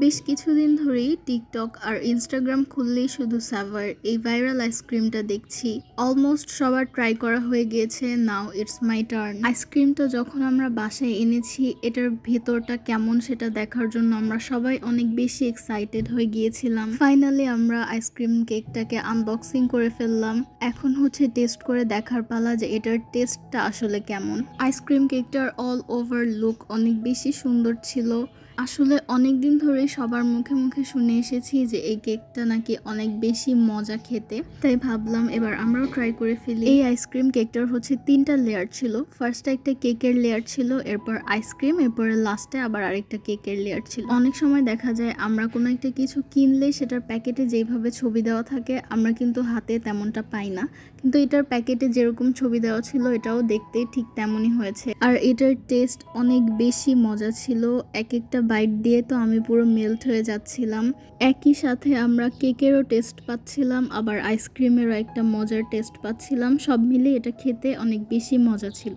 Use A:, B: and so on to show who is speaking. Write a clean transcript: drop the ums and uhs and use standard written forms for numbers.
A: বেশ কিছুদিন ধরেই টিকটক আর ইনস্টাগ্রাম খুললেই শুধু সাভার এই ভাইরাল আইসক্রিমটা দেখছি। অলমোস্ট সবার ট্রাই করা হয়ে গিয়েছে, নাও ইটস মাই টার্ন। আইসক্রিমটা যখন আমরা বাসায় এনেছি, এটার ভেতরটা কেমন সেটা দেখার জন্য আমরা সবাই অনেক বেশি এক্সাইটেড হয়ে গিয়েছিলাম। ফাইনালি আমরা আইসক্রিম কেকটাকে আনবক্সিং করে ফেললাম। এখন হচ্ছে টেস্ট করে দেখার পালা যে এটার টেস্টটা আসলে কেমন। আইসক্রিম কেকটার অল ওভার লুক অনেক বেশি সুন্দর ছিল। আসলে অনেক দিন ধরেই সবার মুখে মুখে শুনে এসেছি যে এই কেকটা নাকি অনেক বেশি মজা খেতে, তাই ভাবলাম এবার আমরাও ট্রাই করে ফেলি। এই আইসক্রিম কেকটার হচ্ছে 3টা লেয়ার ছিল। ফার্স্টে একটা কেকের লেয়ার ছিল, এরপর আইসক্রিম, এরপর লাস্টে আবার আরেকটা কেকের লেয়ার ছিল। অনেক সময় দেখা যায় আমরা কোনো একটা কিছু কিনলে সেটার প্যাকেটে যেভাবে ছবি দেওয়া থাকে আমরা কিন্তু হাতে তেমনটা পাই না, কিন্তু এটার প্যাকেটে যেরকম ছবি দেওয়া ছিল এটাও দেখতে ঠিক তেমনই হয়েছে। আর এটার টেস্ট অনেক বেশি মজা ছিল। এক একটা বাইট দিয়ে তো আমি পুরো মেল্ট হয়ে যাচ্ছিলাম। একই সাথে আমরা কেকেরও টেস্ট পাচ্ছিলাম, আবার আইসক্রিমেরও একটা মজার টেস্ট পাচ্ছিলাম। সব মিলিয়ে এটা খেতে অনেক বেশি মজা ছিল।